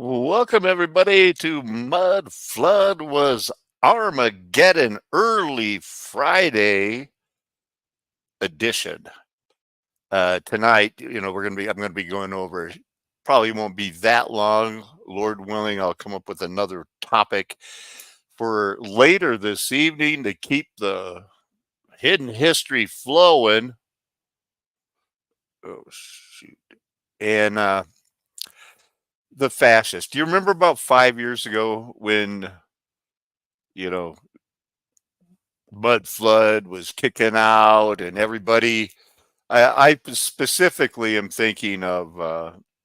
Welcome everybody to Mud Flood Was Armageddon early Friday edition. Tonight, I'm gonna be going over. Probably won't be that long. Lord willing, I'll come up with another topic for later this evening to keep the hidden history flowing. Oh shoot! And the fascists. Do you remember about 5 years ago when you know mud flood was kicking out and everybody I specifically am thinking of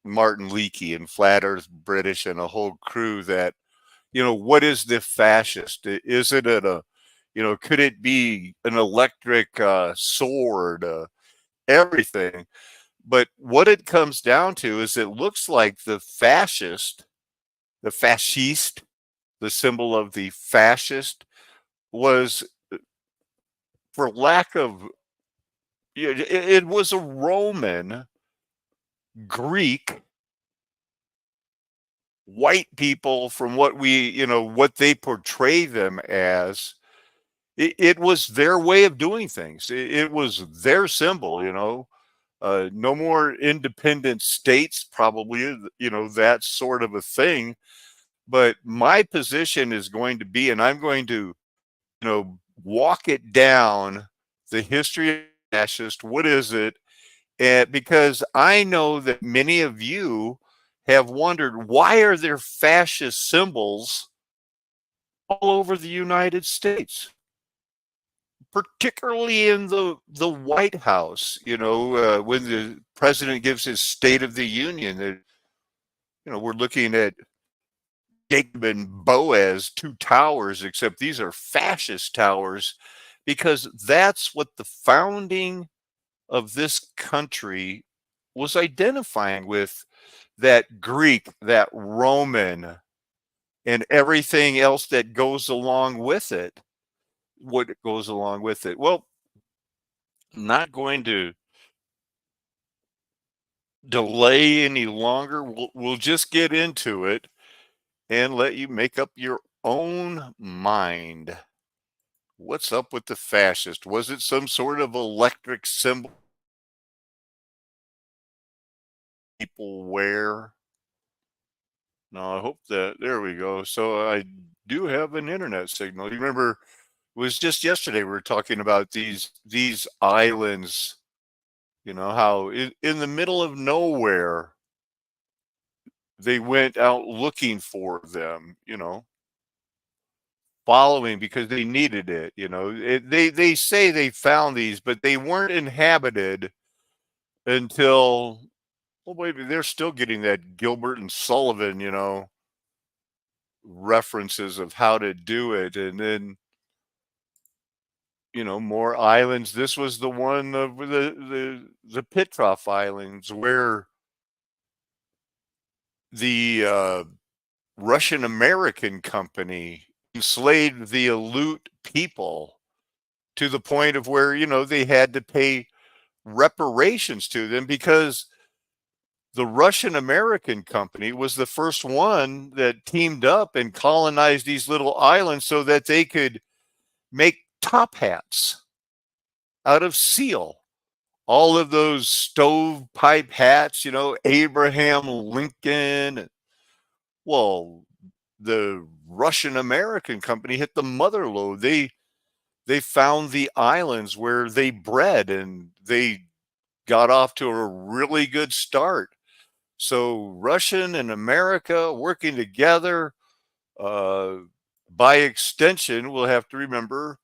Martin Leakey and Flat Earth British and a whole crew that what is the fascist? Is it could it be an electric sword, everything? But what it comes down to is it looks like the fascist, the symbol of the fascist was, for lack of, it was a Roman, Greek, white people from what they portray them as. It was their way of doing things. It was their symbol, no more independent states, probably, that sort of a thing. But my position is going to be, and I'm going to, walk it down the history of fascist. What is it? And because I know that many of you have wondered, why are there fascist symbols all over the United States, particularly in the White House? When the president gives his State of the Union, that we're looking at Jacob and Boaz, two towers, except these are fascist towers, because that's what the founding of this country was identifying with, that Greek, that Roman, and everything else that goes along with it. What goes along with it? Well, I'm not going to delay any longer. We'll just get into it and let you make up your own mind. What's up with the fascist? Was it some sort of electric symbol people wear? No, I hope that there we go. So I do have an internet signal. You remember it was just yesterday we were talking about these islands, how in the middle of nowhere they went out looking for them, following because they needed it, they say they found these, but they weren't inhabited until, well, wait, they're still getting that Gilbert and Sullivan, references of how to do it. And then, more islands. This was the one of the Petrov Islands where the Russian American company enslaved the Aleut people to the point of where, they had to pay reparations to them because the Russian American company was the first one that teamed up and colonized these little islands so that they could make top hats out of seal. All of those stovepipe hats, Abraham Lincoln. Well, the Russian American company hit the mother lode. They found the islands where they bred and they got off to a really good start. So Russian and America working together, uh, by extension, we'll have to remember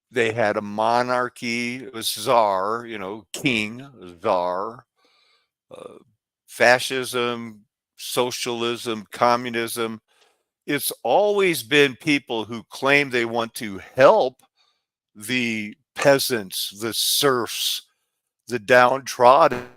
they had a monarchy, a czar, king, czar, uh, fascism, socialism, communism. It's always been people who claim they want to help the peasants, the serfs, the downtrodden.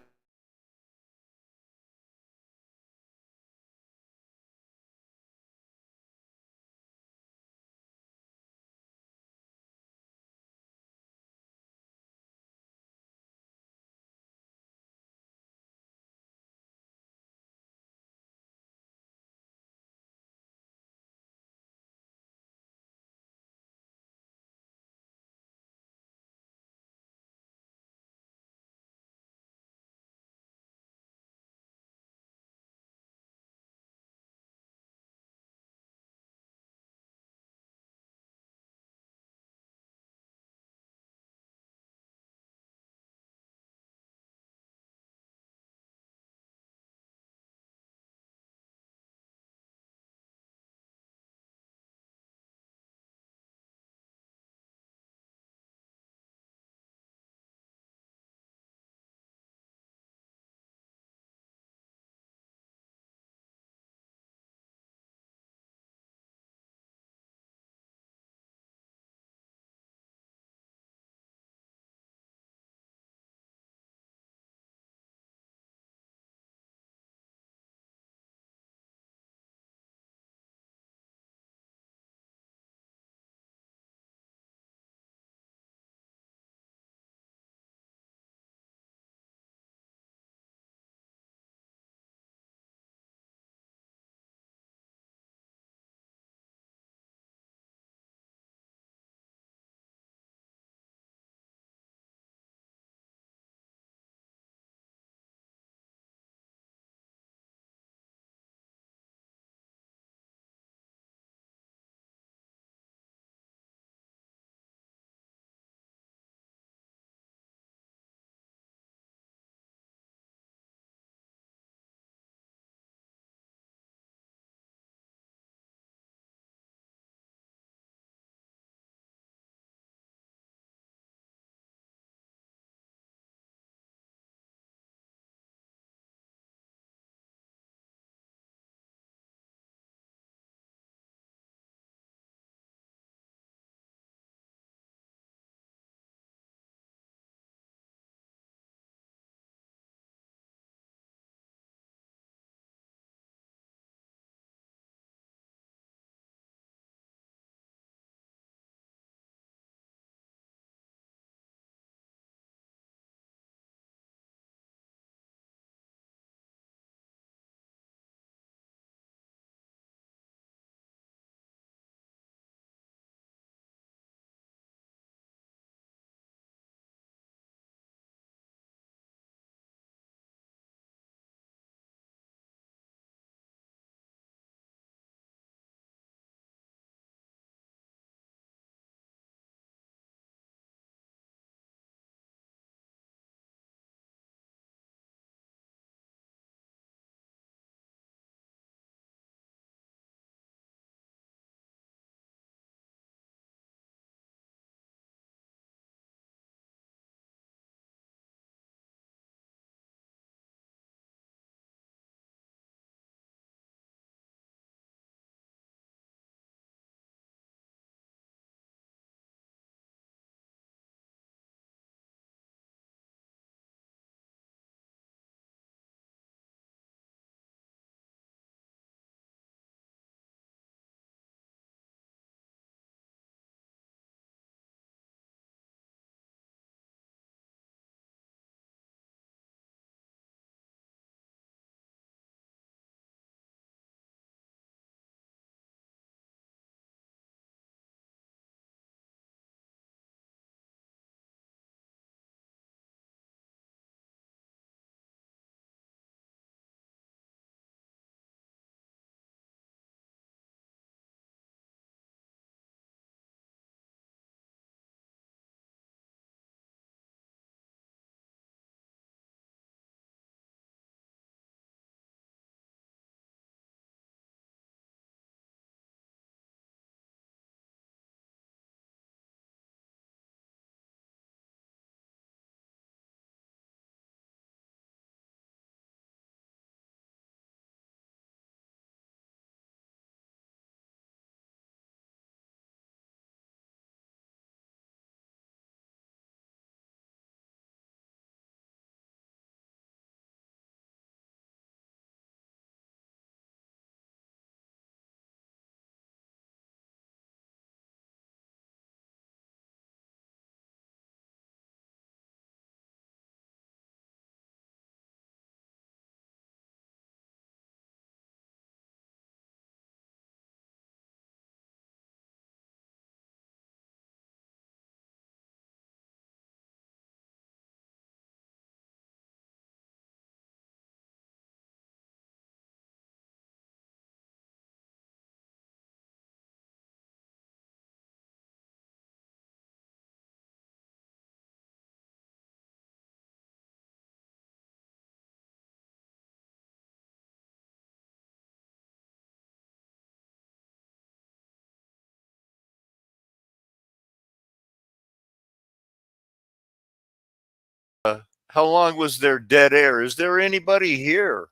How long was there dead air? Is there anybody here?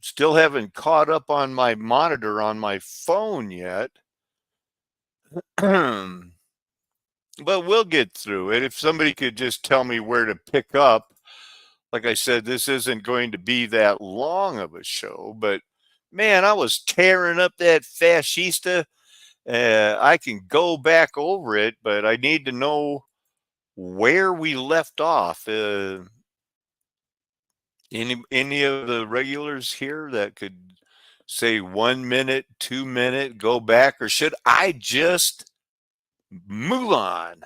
Still haven't caught up on my monitor on my phone yet. But we'll get through it. If somebody could just tell me where to pick up, like I said, this isn't going to be that long of a show, but man, I was tearing up that fascista. I can go back over it, but I need to know where we left off. Any of the regulars here that could say 1 minute, 2 minute, go back, or should I just move on?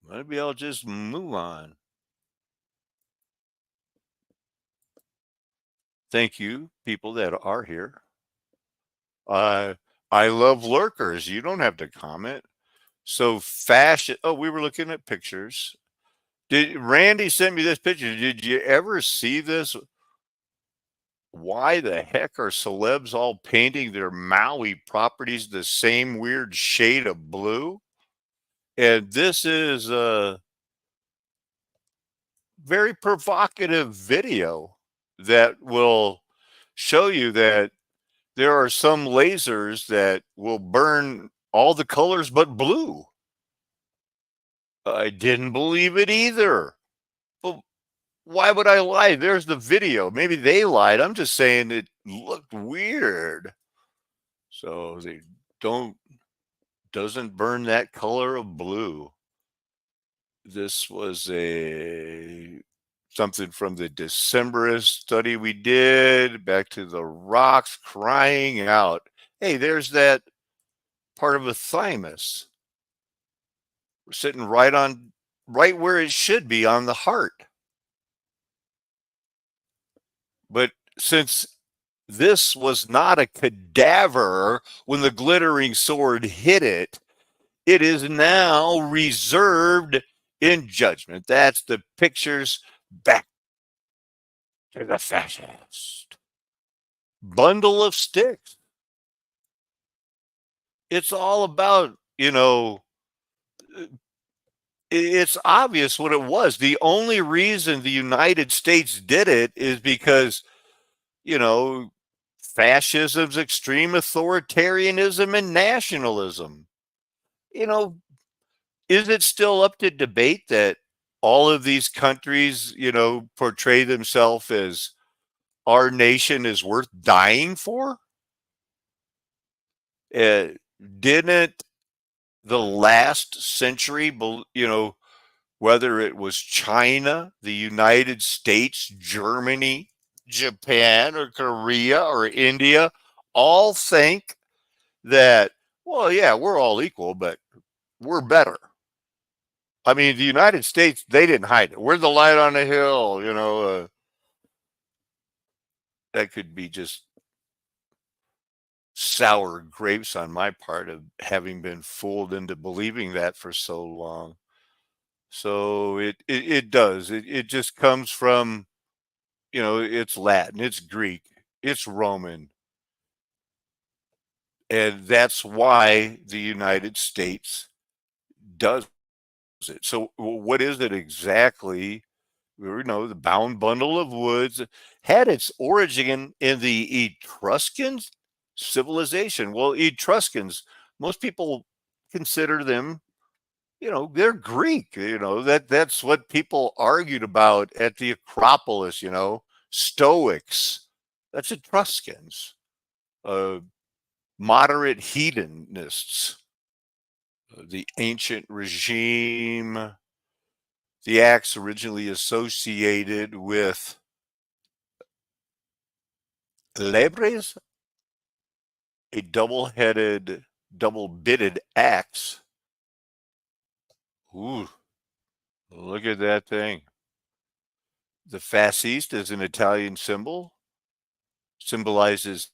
Maybe I'll just move on. Thank you, people that are here. Uh, I love lurkers. You don't have to comment. So fashion. Oh, we were looking at pictures. Did Randy sent me this picture? Did you ever see this? Why the heck are celebs all painting their Maui properties the same weird shade of blue? And this is a very provocative video that will show you that there are some lasers that will burn all the colors but blue. I didn't believe it either. But why would I lie? There's the video. Maybe they lied. I'm just saying it looked weird. So they don't doesn't burn that color of blue. This was a something from the Decemberist study we did, back to the rocks crying out. Hey, there's that part of a thymus. We're sitting right where it should be on the heart. But since this was not a cadaver when the glittering sword hit it, it is now reserved in judgment. That's the pictures back to the fascist. Bundle of sticks. It's all about, it's obvious what it was. The only reason the United States did it is because, you know, fascism's extreme authoritarianism and nationalism. You know, is it still up to debate that all of these countries, portray themselves as our nation is worth dying for? Uh, didn't the last century, whether it was China, the United States, Germany, Japan, or Korea, or India, all think that, well, yeah, we're all equal, but we're better. I mean, the United States, they didn't hide it. We're the light on the hill, that could be just sour grapes on my part of having been fooled into believing that for so long. So it does. It just comes from, it's Latin, it's Greek, it's Roman. And that's why the United States does it. So what is it exactly? The bound bundle of woods had its origin in the Etruscan civilization. Well, Etruscans, most people consider them, they're Greek. That's what people argued about at the Acropolis. Stoics. That's Etruscans. Uh, Moderate hedonists. The ancient regime. The acts originally associated with lebres, a double-headed, double-bitted axe. Ooh, look at that thing. The Fascist is an Italian symbol, symbolizes,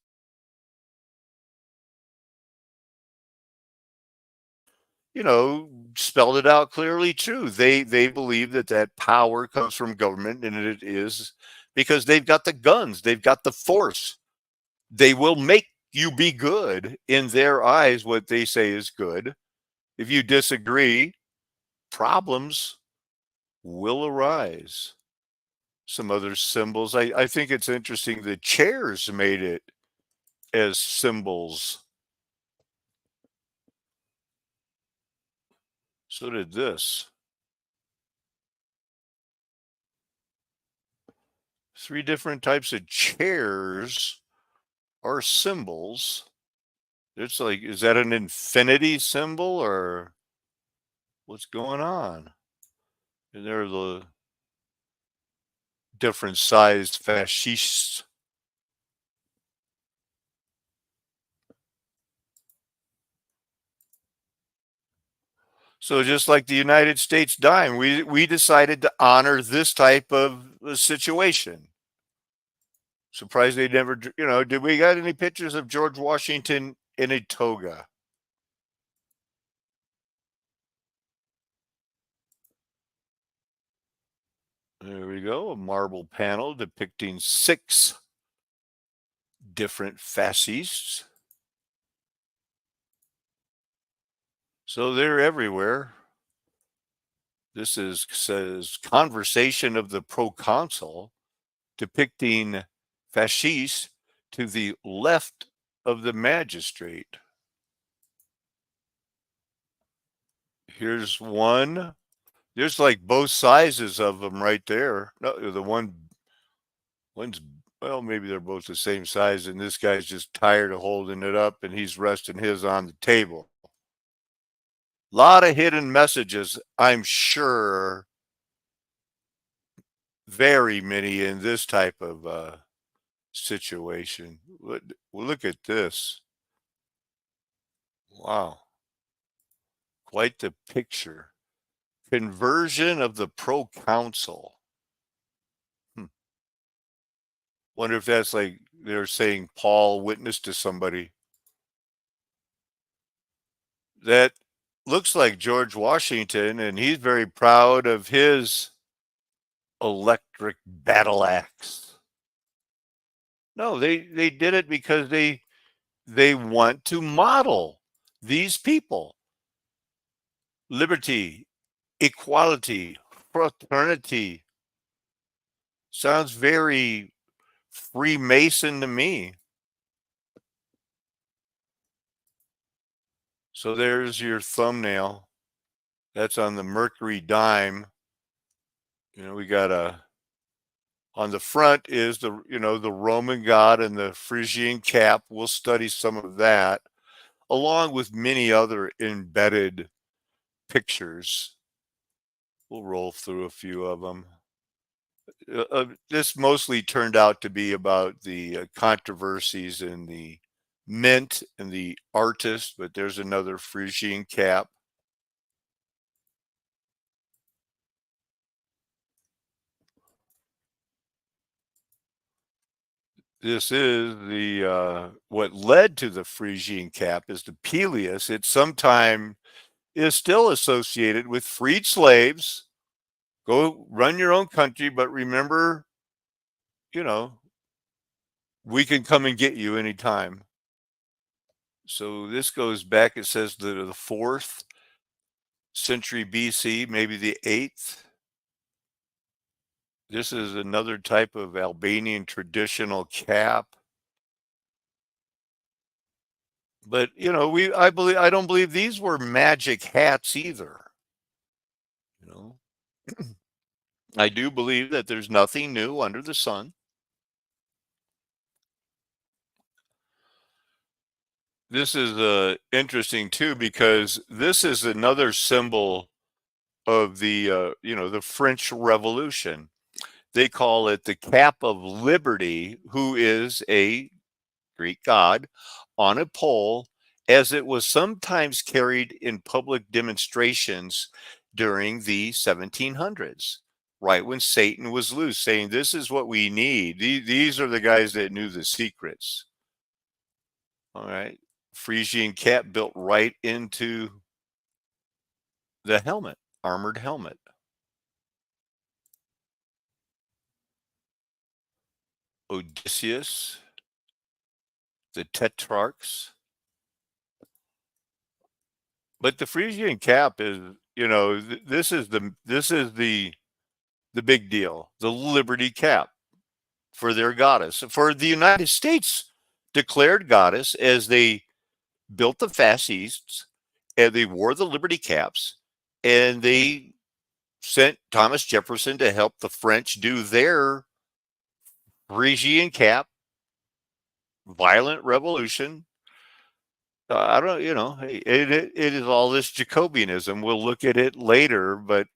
spelled it out clearly true. They believe that power comes from government, and it is because they've got the guns, they've got the force. They will make you be good in their eyes, what they say is good. If you disagree, problems. will arise. Some other symbols. I think it's interesting the chairs made it as symbols. So did this. Three different types of chairs are symbols. It's like, is that an infinity symbol or what's going on? And they're the different sized fascists. So just like the United States dime, we decided to honor this type of situation. Surprised they never, did we got any pictures of George Washington in a toga? There we go, a marble panel depicting 6 different fascists. So they're everywhere. This is says conversation of the proconsul depicting fascists to the left of the magistrate. Here's one. There's like both sizes of them right there. No, the one's well, maybe they're both the same size, and this guy's just tired of holding it up, and he's resting his on the table. A lot of hidden messages, I'm sure, very many in this type of situation. Look at this. Wow, quite the picture. Conversion of the proconsul. Hmm. Wonder if that's like they're saying Paul witnessed to somebody. That looks like George Washington, and he's very proud of his electric battle axe. No, they did it because they want to model these people. Liberty, equality, fraternity. Sounds very Freemason to me. So there's your thumbnail. That's on the Mercury dime. We got on the front is the Roman god and the Phrygian cap. We'll study some of that along with many other embedded pictures. We'll roll through a few of them. This mostly turned out to be about the controversies in the mint and the artist, but there's another Phrygian cap. This is the what led to the Phrygian cap is the Peleus. It sometime is still associated with freed slaves. Go run your own country, but remember, you know, we can come and get you anytime. So this goes back, it says the 4th century BC, maybe the 8th. This is another type of Albanian traditional cap. But I don't believe these were magic hats either. You know, I do believe that there's nothing new under the sun. This is interesting too because this is another symbol of the French Revolution. They call it the cap of liberty, who is a Greek god on a pole, as it was sometimes carried in public demonstrations during the 1700s, right when Satan was loose, saying, "This is what we need. These are the guys that knew the secrets." All right. Frisian cap built right into the helmet, armored helmet. Odysseus, the Tetrarchs. But the Frisian cap is, this is the the big deal, the Liberty Cap for their goddess, for the United States declared goddess as they built the Fascists and they wore the Liberty Caps and they sent Thomas Jefferson to help the French do their Parisian Cap violent revolution. I don't, it is all this Jacobianism. We'll look at it later, but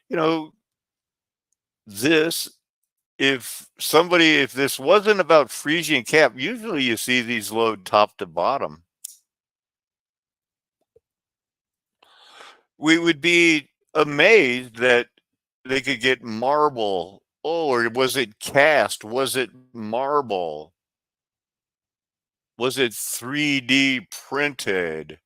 you know, this if this wasn't about Frisian Cap, usually you see these load top to bottom. We would be amazed that they could get marble. Oh, or was it cast? Was it marble? Was it 3D printed?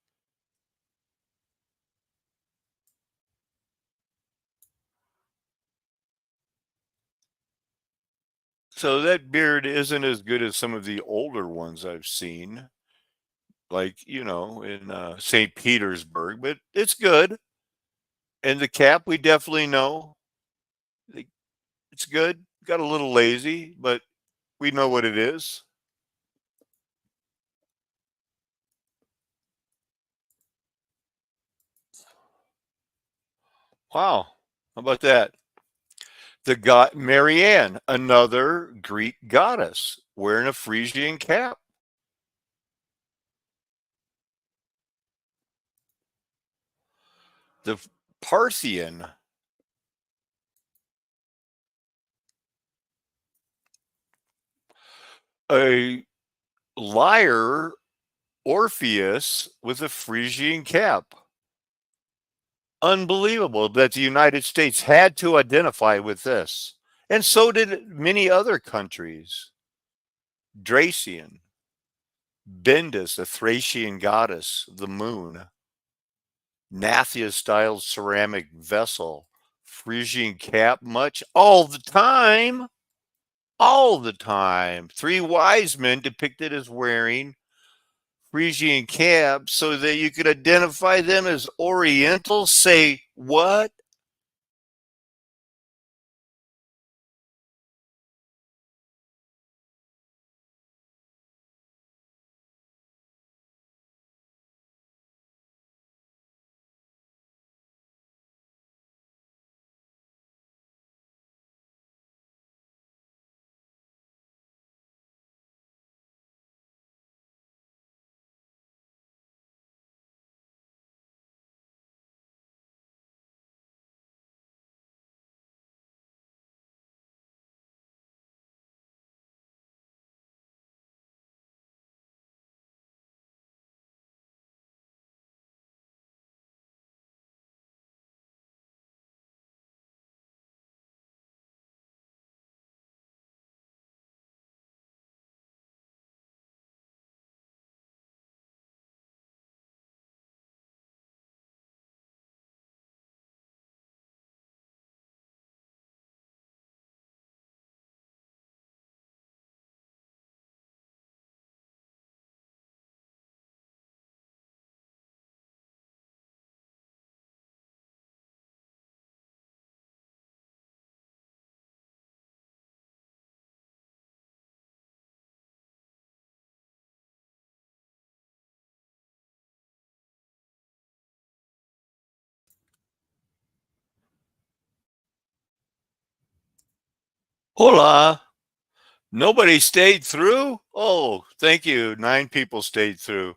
So that beard isn't as good as some of the older ones I've seen, like, in St. Petersburg, but it's good. And the cap, we definitely know it's good. Got a little lazy, but we know what it is. Wow. How about that? The god Marianne, another Greek goddess, wearing a Frisian cap. The Parthian, a lyre Orpheus with a Frisian cap. Unbelievable that the United States had to identify with this. And so did many other countries. Dracian, Bendis, a Thracian goddess, the moon, Nathia styled ceramic vessel, Frisian cap, much all the time. All the time. Three wise men depicted as wearing Frisian caps so that you could identify them as Orientals. Say what? Hola. Nobody stayed through? Oh, thank you. 9 people stayed through.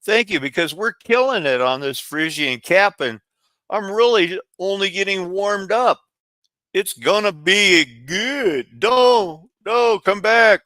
Thank you, because we're killing it on this Frisian cap, and I'm really only getting warmed up. It's gonna be good. No, come back.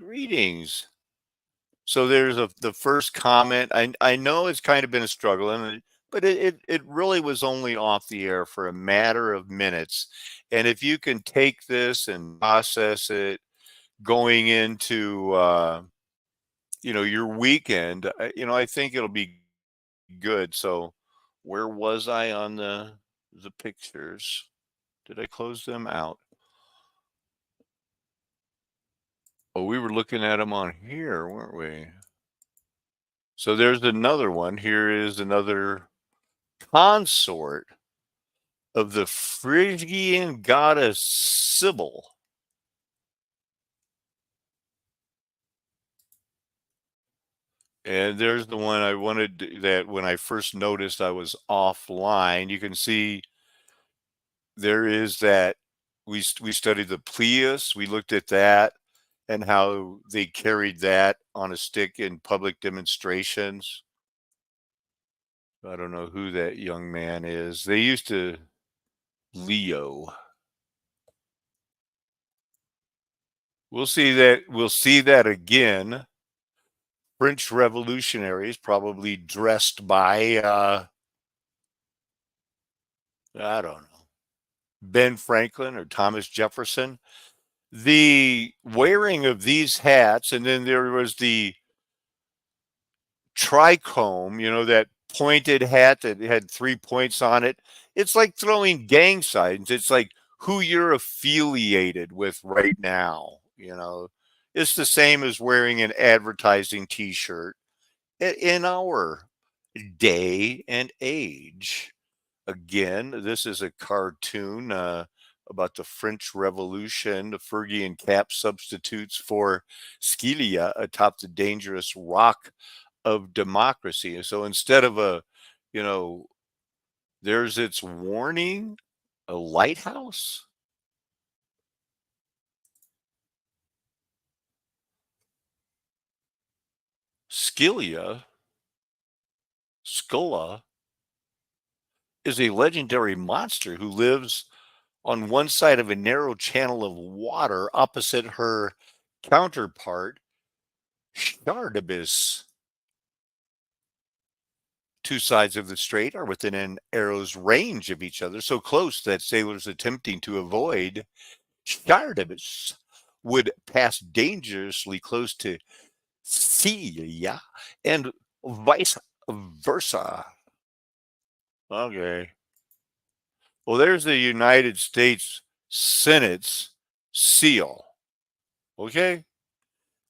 Greetings. So there's the first comment. I know it's kind of been a struggle, but it really was only off the air for a matter of minutes. And if you can take this and process it going into your weekend, I think it'll be good. So where was I on the pictures? Did I close them out? Oh, we were looking at them on here, weren't we? So there's another one. Here is another consort of the Phrygian goddess Sibyl. And there's the one I wanted that when I first noticed I was offline. You can see there is that we studied the Pleius. We looked at that and how they carried that on a stick in public demonstrations. I don't know who that young man is. They used to Leo. We'll see that again. French revolutionaries probably dressed by I don't know, Ben Franklin or Thomas Jefferson. The wearing of these hats, and then there was the trichome, that pointed hat that had 3 points on it. It's like throwing gang signs. It's like who you're affiliated with right now. It's the same as wearing an advertising T-shirt in our day and age. Again, this is a cartoon about the French Revolution. The Phrygian cap substitutes for Scylla atop the dangerous rock of democracy. So instead of you know, there's its warning, a lighthouse. Scylla, Scylla, is a legendary monster who lives on one side of a narrow channel of water opposite her counterpart, Shardibis. Two sides of the strait are within an arrow's range of each other, so close that sailors attempting to avoid Shardibis would pass dangerously close to Celia and vice versa. Okay. Well, there's the United States Senate's seal. Okay.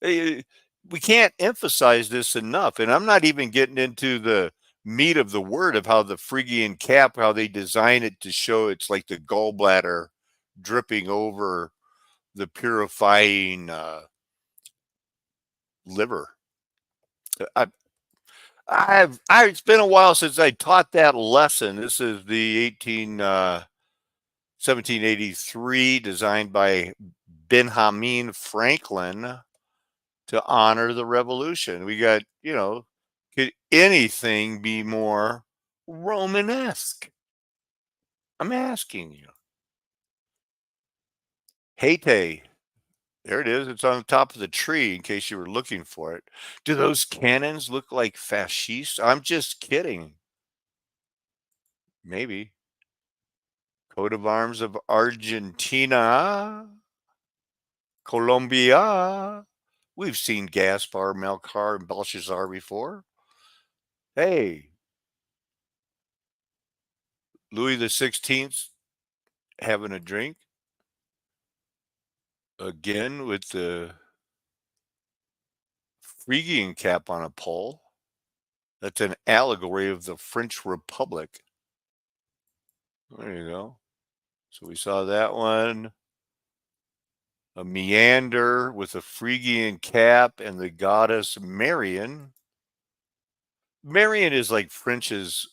Eh, we can't emphasize this enough. And I'm not even getting into the meat of the word of how the Phrygian cap, how they design it to show it's like the gallbladder dripping over the purifying liver. I, it's been a while since I taught that lesson. This is the 1783, designed by Benjamin Franklin to honor the revolution. We got, could anything be more Romanesque? I'm asking you. Hate. There it is. It's on the top of the tree in case you were looking for it. Do those cannons look like fascists? I'm just kidding. Maybe. Coat of arms of Argentina, Colombia. We've seen Gaspar, Melchor, and Belshazzar before. Hey, Louis the 16th having a drink again with the Phrygian cap on a pole. That's an allegory of the French Republic. There you go. So we saw that one. A meander with a Phrygian cap and the goddess Marion. Marion is like French's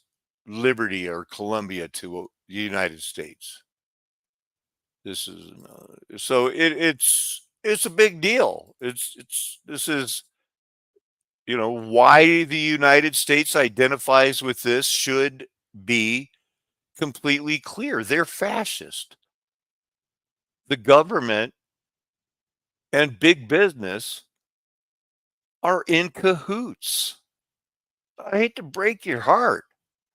Liberty or Columbia to the United States. This is so it's a big deal. This is why the United States identifies with this should be completely clear. They're fascist. The government and big business are in cahoots. I hate to break your heart.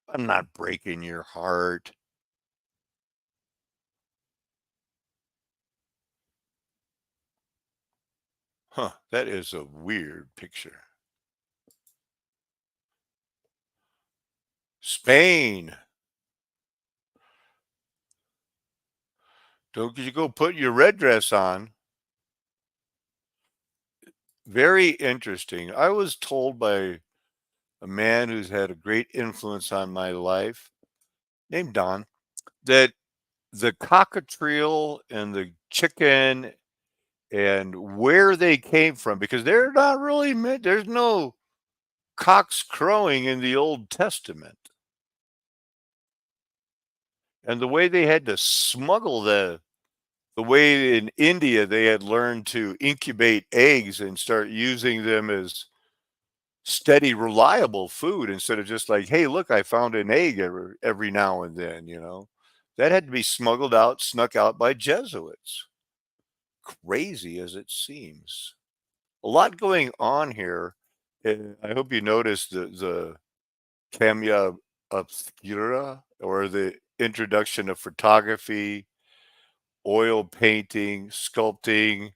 I'm not breaking your heart. Huh, that is a weird picture. Spain. Don't you go put your red dress on. Very interesting. I was told by a man who's had a great influence on my life, named Don, that the cockatriel and the chicken and where they came from, because they're not really meant, there's no cocks crowing in the Old Testament. And the way they had to smuggle the way in India they had learned to incubate eggs and start using them as steady, reliable food instead of just like, hey, look, I found an egg every now and then, you know. That had to be smuggled out, snuck out by Jesuits. Crazy as it seems. A lot going on here. And I hope you noticed the camera obscura, or the introduction of photography, oil painting, sculpting.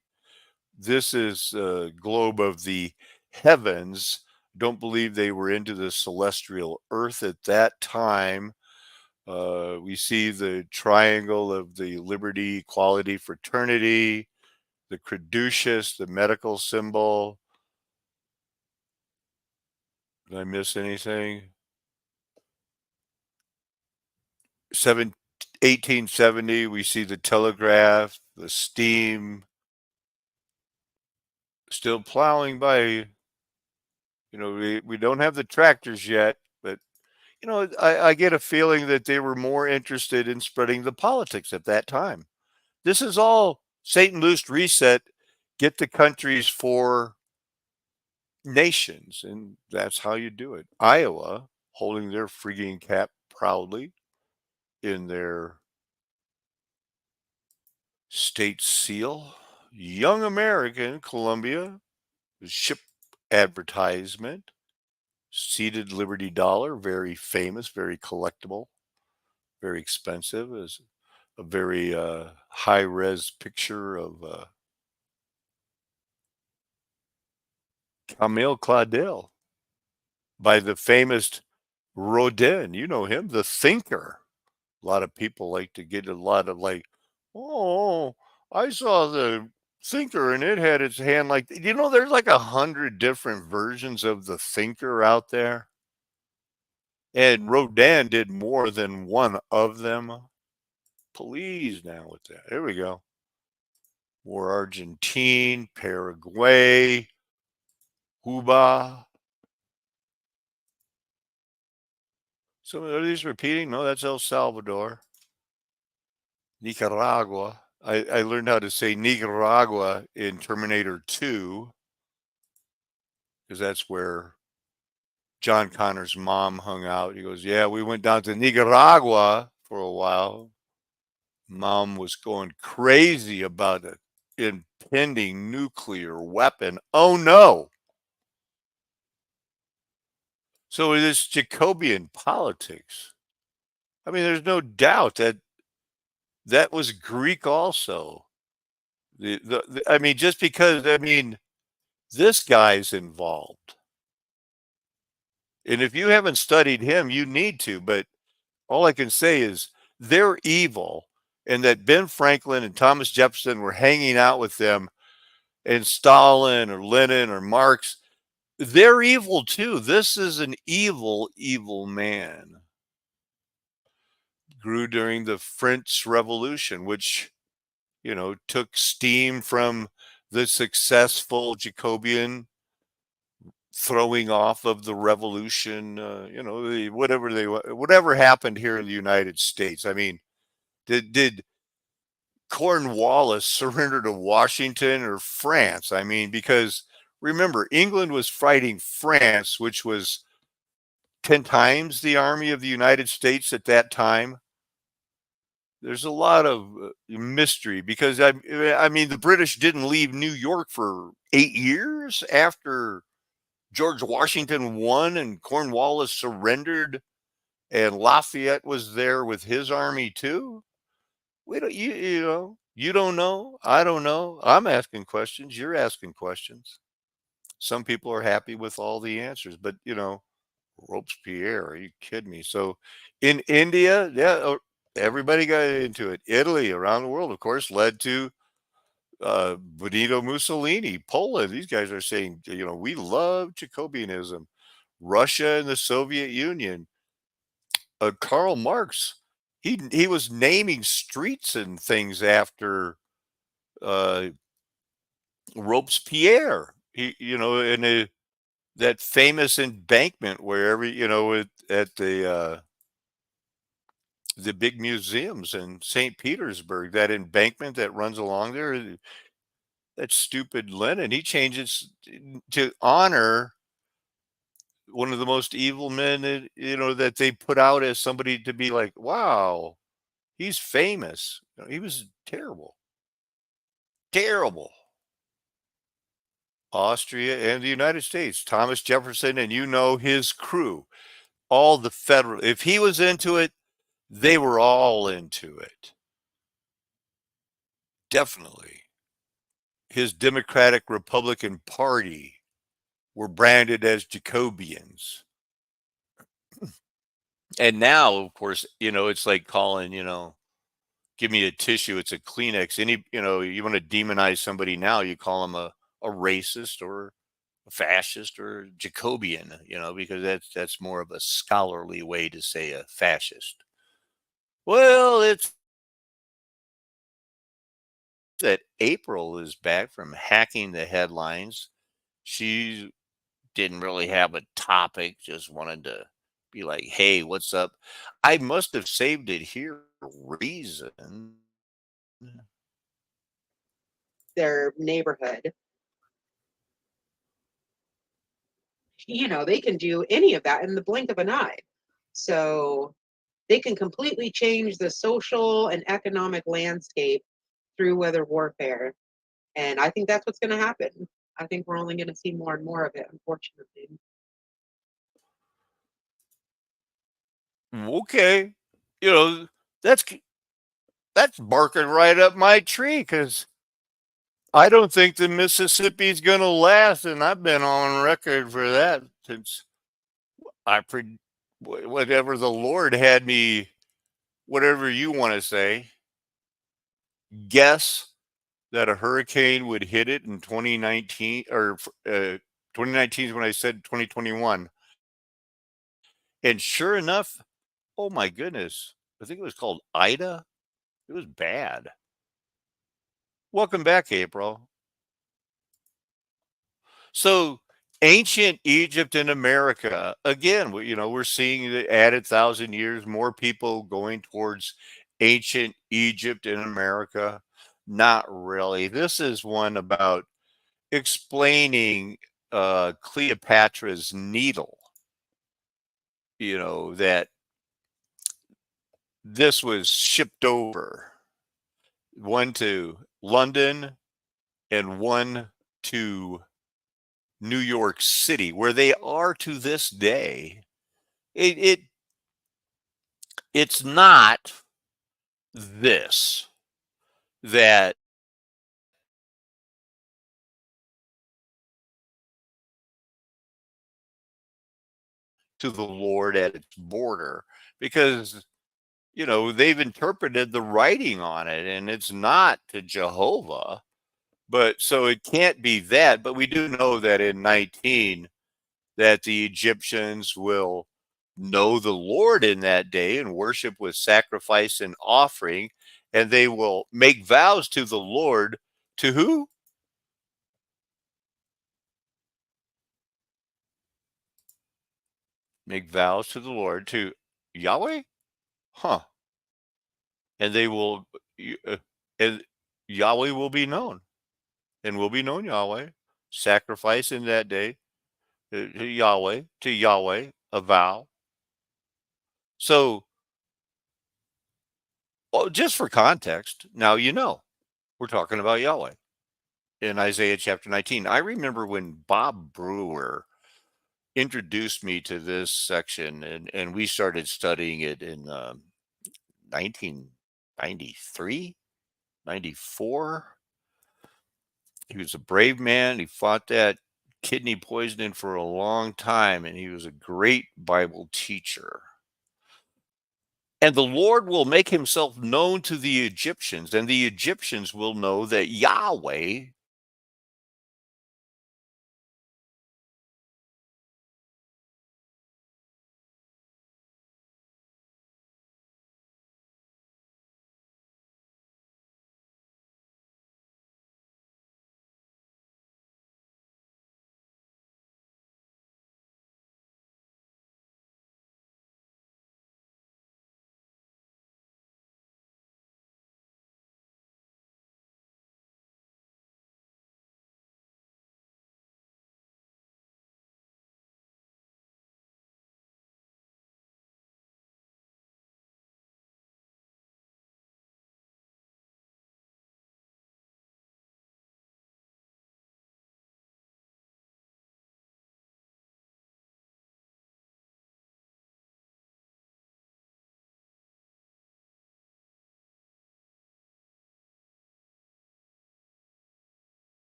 This is a globe of the heavens. Don't believe they were into the celestial earth at that time. We see the triangle of the liberty, equality, fraternity, the caduceus, the medical symbol. Did I miss anything? 7, 1870, we see the telegraph, the steam, still plowing by. We don't have the tractors yet, but I get a feeling that they were more interested in spreading the politics at that time. This is all Satan loosed reset, get the countries for nations, and that's how you do it. Iowa holding their frigging cap proudly in their state seal. Young American, Columbia, ship advertisement, seated Liberty Dollar, very famous, very collectible, very expensive. Is a very high res picture of Camille Claudel by the famous Rodin. You know him, the thinker. A lot of people like to get a lot of like, oh, I saw the thinker and it had its hand like, there's like 100 different versions of the thinker out there. And Rodin did more than one of them. Please now with that. There we go. More Argentine, Paraguay, Cuba. So are these repeating? No, that's El Salvador. Nicaragua. I learned how to say Nicaragua in Terminator 2 because that's where John Connor's mom hung out. He goes, yeah, we went down to Nicaragua for a while. Mom was going crazy about an impending nuclear weapon. Oh no. So it is Jacobian politics. I mean, there's no doubt that that was Greek also. I mean, just because, I mean, this guy's involved. And if you haven't studied him, you need to. But all I can say is they're evil, and that Ben Franklin and Thomas Jefferson were hanging out with them, and Stalin or Lenin or Marx, they're evil too. This is an evil, evil man. Grew during the French Revolution, which, took steam from the successful Jacobian throwing off of the revolution, whatever happened here in the United States. I mean, did Cornwallis surrender to Washington or France? I mean, because remember, England was fighting France, which was 10 times the army of the United States at that time. There's a lot of mystery because I mean, the British didn't leave New York for 8 years after. George Washington won and Cornwallis surrendered and Lafayette was there with his army too? We don't, you know, you don't know. I don't know. I'm asking questions. You're asking questions. Some people are happy with all the answers, but Robespierre, are you kidding me? So in India, yeah, everybody got into it. Italy, around the world, of course, led to Benito Mussolini. Poland, these guys are saying, we love Jacobianism. Russia and the Soviet Union. Karl Marx, he was naming streets and things after uh, Robespierre. In that famous embankment wherever at the big museums in St. Petersburg, that embankment that runs along there, that stupid Lenin, he changes to honor one of the most evil men that they put out as somebody to be like, wow, he's famous. He was terrible, terrible. Austria and the United States, Thomas Jefferson, and his crew, all the federal. If he was into it, they were all into it. Definitely. His Democratic Republican Party were branded as Jacobians. And now, of course, it's like calling, give me a tissue, it's a Kleenex. You want to demonize somebody now, you call them a racist or a fascist or Jacobian, because that's more of a scholarly way to say a fascist. Well, it's that April is back from hacking the headlines. She didn't really have a topic, just wanted to be like, hey, what's up? I must have saved it here. Reason. Their neighborhood. They can do any of that in the blink of an eye. So they can completely change the social and economic landscape through weather warfare. And I think that's what's going to happen. I think we're only going to see more and more of it, unfortunately. Okay. You know, that's that's barking right up my tree because I don't think the Mississippi's going to last, and I've been on record for that since whatever the Lord had me, whatever you want to say, guess that a hurricane would hit it in 2019 or 2019 is when I said 2021, and sure enough, oh my goodness, I think it was called Ida. It was bad. Welcome back, April. So ancient Egypt and America again. We're seeing the added 1,000 years more people going towards ancient Egypt and America. Not really. This is one about explaining Cleopatra's needle. That this was shipped over one to London and one to New York City, where they are to this day. It it's not this that to the Lord at its border because they've interpreted the writing on it and it's not to Jehovah. But so it can't be that. But we do know that in 19 that the Egyptians will know the Lord in that day and worship with sacrifice and offering, and they will make vows to the Lord. To who? Make vows to the Lord, to Yahweh? Huh. And they will, uh, and Yahweh will be known, and will be known Yahweh. Sacrifice in that day to Yahweh, a vow. So, well, just for context, now we're talking about Yahweh in Isaiah chapter 19. I remember when Bob Brewer introduced me to this section, and we started studying it in 1993, 94. He was a brave man. He fought that kidney poisoning for a long time, and he was a great Bible teacher. And the Lord will make himself known to the Egyptians, and the Egyptians will know that Yahweh.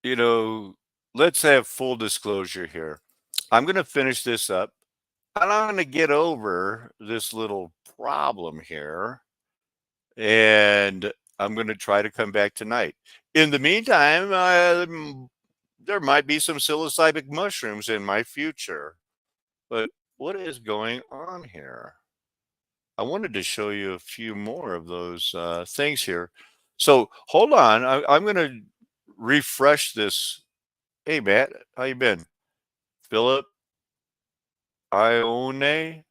You know, let's have full disclosure here. I'm going to finish this up, and I'm going to get over this little problem here, and I'm going to try to come back tonight. In the meantime, there might be some psilocybin mushrooms in my future. But what is going on here? I wanted to show you a few more of those things here. So hold on. I'm going to refresh this. Hey, Matt, how you been? Philip Ione?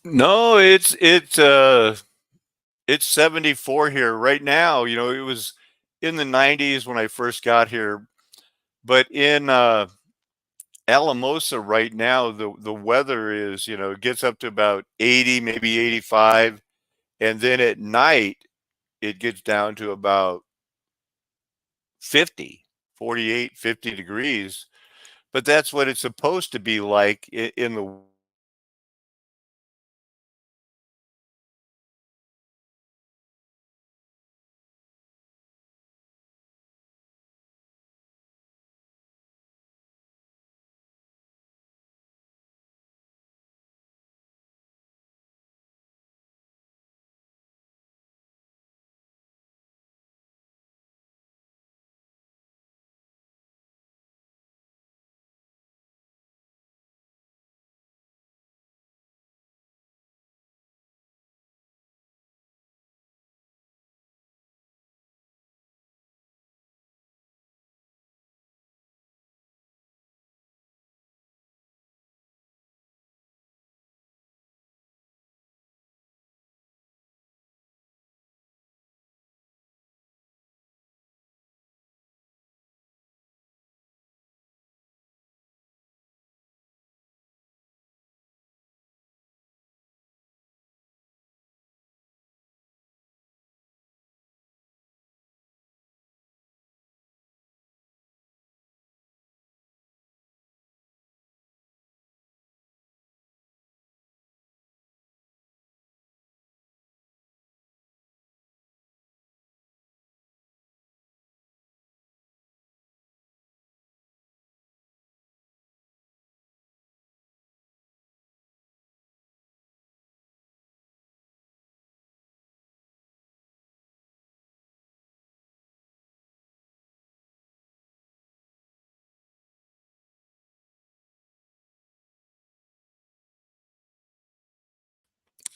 No, it's 74 here right now. You know, it was in the 90s when I first got here, but in Alamosa right now, the weather is, you know, it gets up to about 80, maybe 85, and then at night it gets down to about 50, 48, 50 degrees. But that's what it's supposed to be like in the.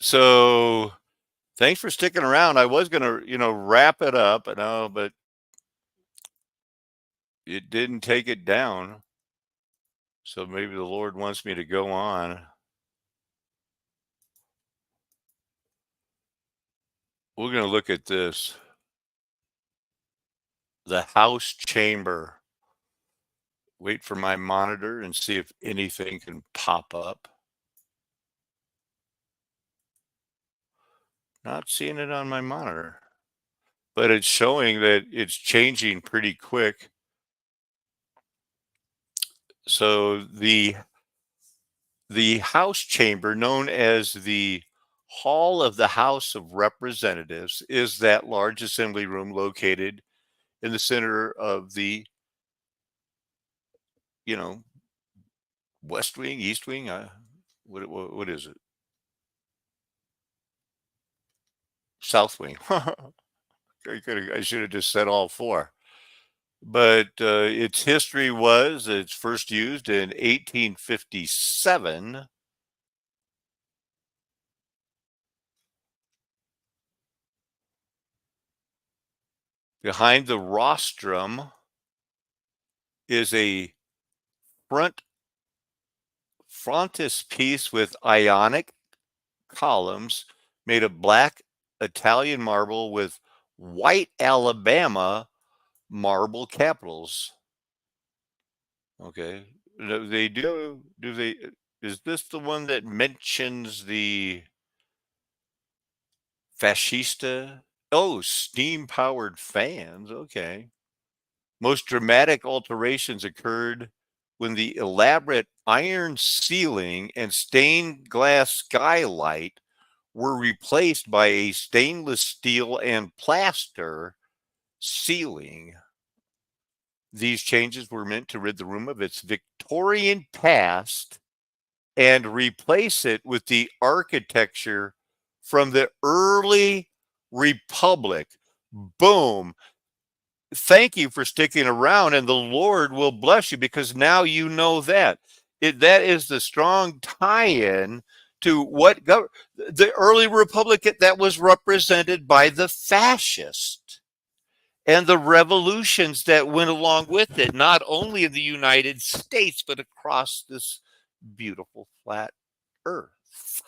So thanks for sticking around. I was gonna, you know, wrap it up, you know, but it didn't take it down. So maybe the Lord wants me to go on. We're gonna look at this. The House chamber. Wait for my monitor and see if anything can pop up. Not seeing it on my monitor, but it's showing that it's changing pretty quick. So the House chamber, known as the Hall of the House of Representatives, is that large assembly room located in the center of the, you know, West Wing, East Wing. What is it? South Wing. I should have just said all four. But its history was it's first used in 1857. Behind the rostrum is a front frontispiece with Ionic columns made of black Italian marble with white Alabama marble capitals. Okay. They do they is this the one that mentions the fascista? Oh, steam powered fans. Okay. Most dramatic alterations occurred when the elaborate iron ceiling and stained glass skylight were replaced by a stainless steel and plaster ceiling. These changes were meant to rid the room of its Victorian past and replace it with the architecture from the early Republic. Boom. Thank you for sticking around, and the Lord will bless you because now you know that. That is the strong tie-in to what the early republic that was represented by the fascist and the revolutions that went along with it, not only in the United States, but across this beautiful flat earth.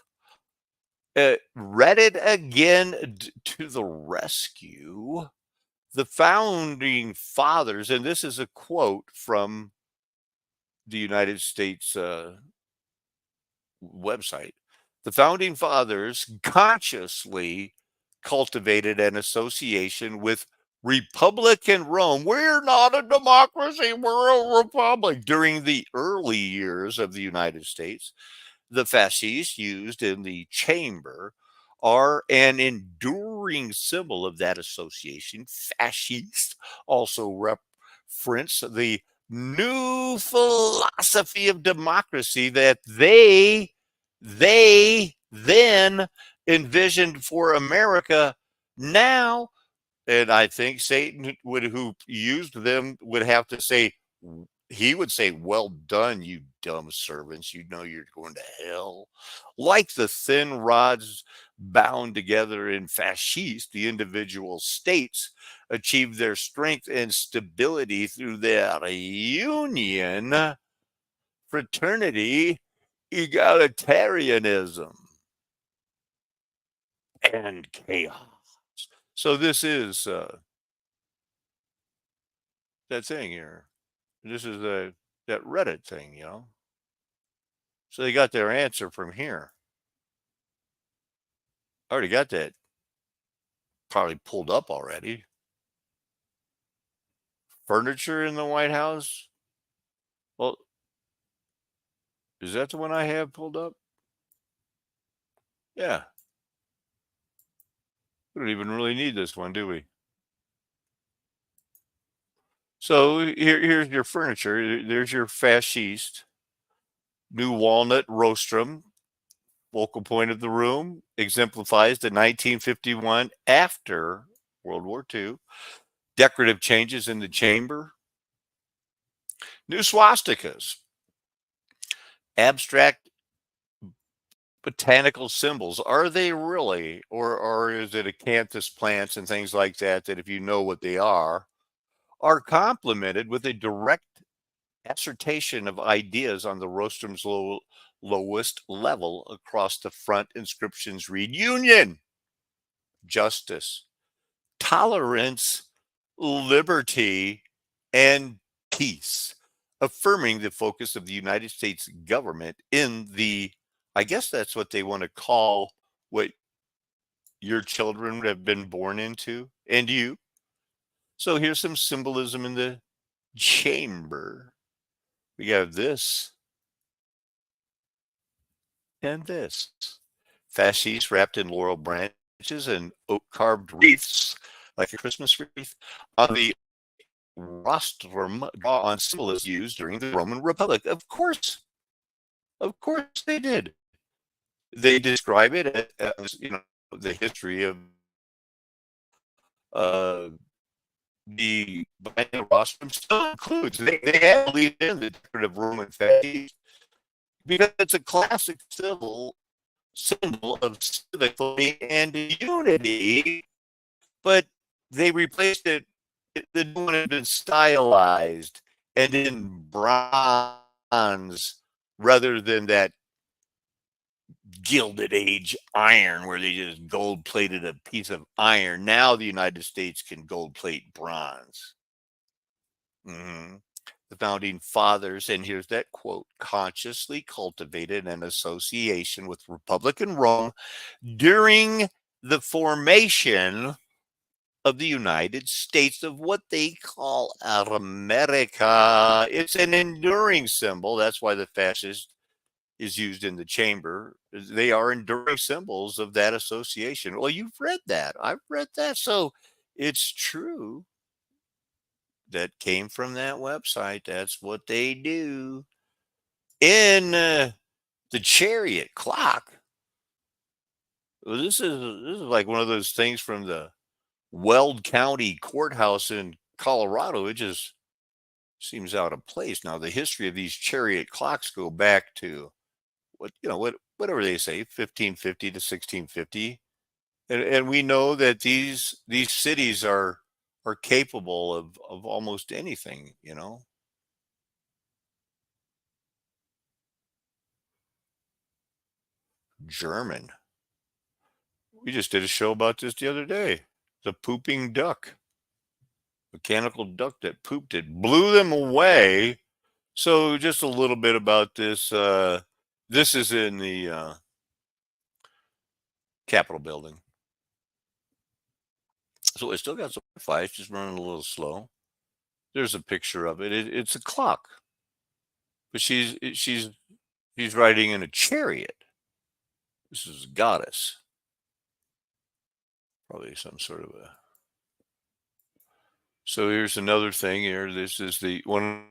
Reddit again to the rescue. The founding fathers, and this is a quote from the United States website. The founding fathers consciously cultivated an association with Republican Rome. We're not a democracy, we're a republic. During the early years of the United States, the fasces used in the chamber are an enduring symbol of that association. Fascist also reference the new philosophy of democracy that they then envisioned for America now. And I think Satan would, who used them, would have to say, he would say, "Well done, you dumb servants. You know you're going to hell." Like the thin rods bound together in fascist, the individual states achieved their strength and stability through their union, fraternity, egalitarianism, and chaos. So this is that thing here. This is that Reddit thing, you know. So they got their answer from here. I already got that probably pulled up already. Furniture in the White House. Well, is that the one I have pulled up? Yeah. We don't even really need this one, do we? So here's your furniture. There's your fascist new walnut rostrum. Focal point of the room exemplifies the 1951 after World War II. Decorative changes in the chamber. New swastikas. Abstract botanical symbols. Are they really? Or is it acanthus plants and things like that that, if you know what they are complemented with a direct assertion of ideas on the rostrum's lowest level. Across the front, inscriptions read union, justice, tolerance, liberty, and peace, affirming the focus of the United States government in the, I guess that's what they want to call what your children have been born into, and you. So here's some symbolism in the chamber. We have this and this. Fasces wrapped in laurel branches and oak carved wreaths, like a Christmas wreath, on the rostrum, draw on symbolism used during the Roman Republic. Of course they did. They describe it as, the history of uh, the rostrum still includes. They have lead in the decorative Roman fasces because it's a classic symbol of civic and unity, but they replaced it. The new one had been stylized and in bronze rather than that Gilded Age iron where they just gold plated a piece of iron. Now the United States can gold plate bronze. Mhm. The founding fathers, and here's that quote, consciously cultivated an association with Republican Rome during the formation of the United States, of what they call America. It's an enduring symbol. That's why the fascist is used in the chamber. They are enduring symbols of that association. Well, you've read that. I've read that. So it's true. That came from that website. That's what they do. In the chariot clock, well, this is like one of those things from the Weld County Courthouse in Colorado. It just seems out of place. Now, the history of these chariot clocks go back to whatever they say, 1550 to 1650, and we know that these cities are capable of almost anything. German. We just did a show about this the other day. The pooping duck, mechanical duck that pooped. It blew them away. So just a little bit about this. This is in the Capitol building. So it still got some Wi-Fi. It's just running a little slow. There's a picture of it. It's a clock, but she's riding in a chariot. This is a goddess, probably some sort of a. So here's another thing here. This is the one.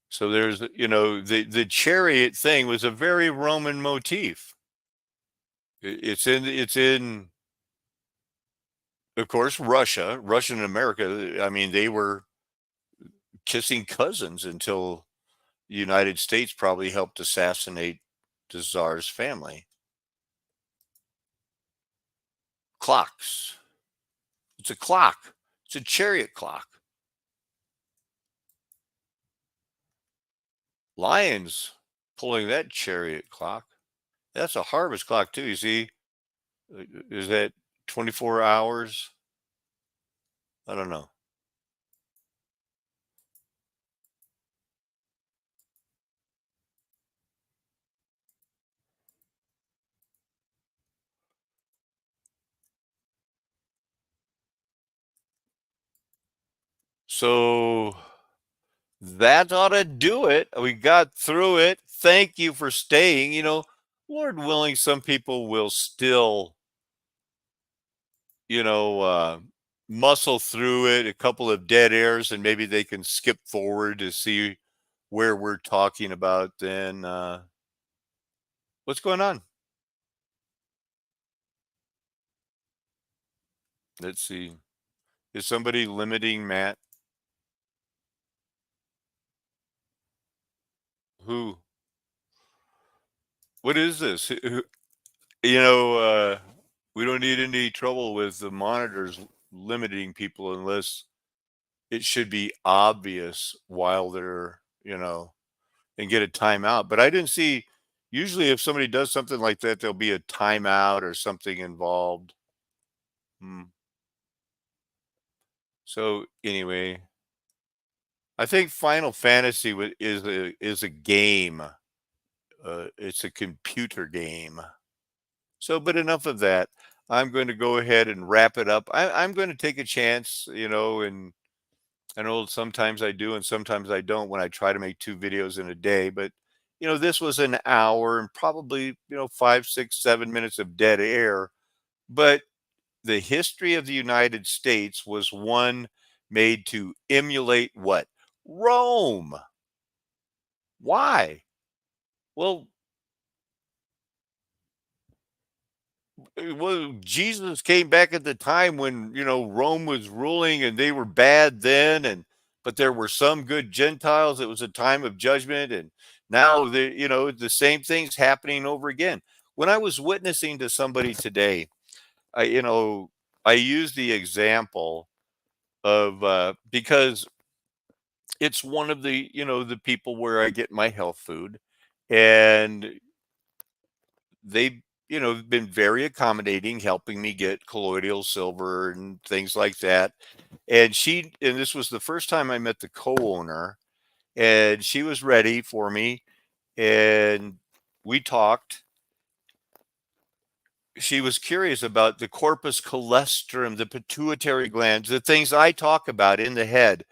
So there's, the chariot thing was a very Roman motif. It's in, of course, Russia and America. I mean, they were kissing cousins until the United States probably helped assassinate the Tsar's family. Clocks. It's a clock. It's a chariot clock. Lions pulling that chariot clock. That's a harvest clock too. You see, is that 24 hours? I don't know. So that ought to do it. We got through it. Thank you for staying. Lord willing, some people will still, you know, uh, muscle through it, a couple of dead airs, and maybe they can skip forward to see where we're talking about then. What's going on? Let's see. Is somebody limiting Matt? Who? What is this? You know, uh, we don't need any trouble with the monitors limiting people unless it should be obvious while they're, and get a timeout. But I didn't see, usually if somebody does something like that, there'll be a timeout or something involved. Hmm. So anyway, I think Final Fantasy is a game. It's a computer game. So, but enough of that. I'm going to go ahead and wrap it up. I'm going to take a chance, and I know sometimes I do and sometimes I don't when I try to make two videos in a day. But, this was an hour and probably, 5, 6, 7 minutes of dead air. But the history of the United States was one made to emulate what? Rome. Why? Well, Jesus came back at the time when, Rome was ruling and they were bad then, but there were some good Gentiles. It was a time of judgment, and now the same thing's happening over again. When I was witnessing to somebody today, I used the example of because it's one of the people where I get my health food, and they've been very accommodating, helping me get colloidal silver and things like that. And this was the first time I met the co-owner, and she was ready for me, and we talked. She was curious about the corpus callosum, the pituitary glands, the things I talk about in the head.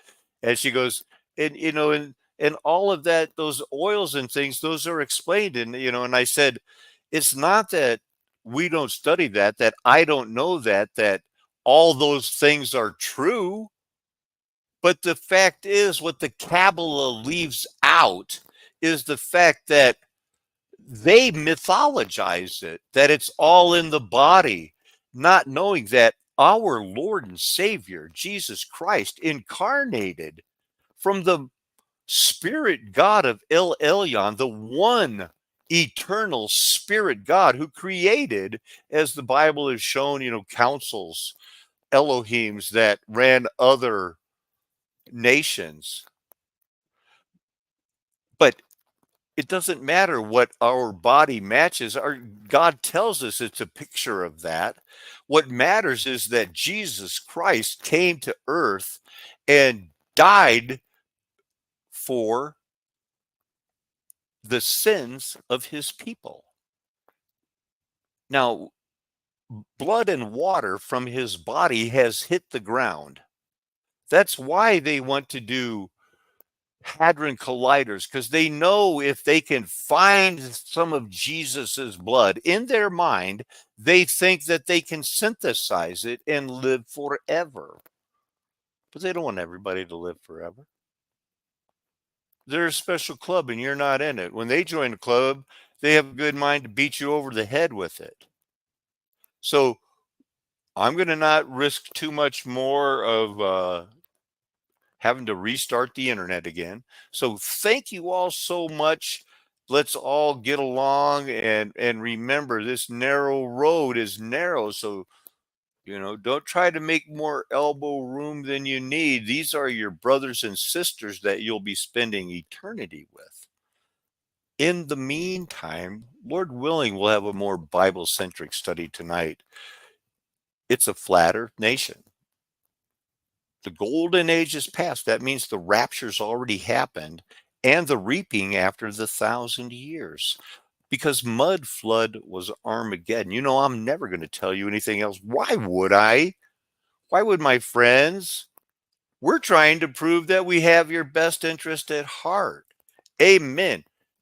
And she goes, and all of that, those oils and things, those are explained. And I said, it's not that we don't study that I don't know that all those things are true. But the fact is, what the Kabbalah leaves out is the fact that they mythologize it, that it's all in the body. not knowing that our Lord and Savior, Jesus Christ, incarnated from the Spirit God of El Elyon, the one eternal Spirit God who created, as the Bible has shown, councils, Elohims that ran other nations. But it doesn't matter what our body matches. Our God tells us it's a picture of that. What matters is that Jesus Christ came to earth and died for the sins of his people. Now, blood and water from his body has hit the ground. That's why they want to do hadron colliders, because they know if they can find some of Jesus's blood in their mind, they think that they can synthesize it and live forever. But they don't want everybody to live forever. They're a special club and you're not in it. When they join the club, they have a good mind to beat you over the head with it. So I'm going to not risk too much more of having to restart the internet again. So thank you all so much. Let's all get along and remember this narrow road is narrow. So, don't try to make more elbow room than you need. These are your brothers and sisters that you'll be spending eternity with. In the meantime, Lord willing, we'll have a more Bible centric study tonight. It's a flat earth nation. The golden age is past. That means the rapture's already happened and the reaping after the 1,000 years. Because mud flood was Armageddon. I'm never going to tell you anything else. Why would I? Why would my friends? We're trying to prove that we have your best interest at heart. Amen.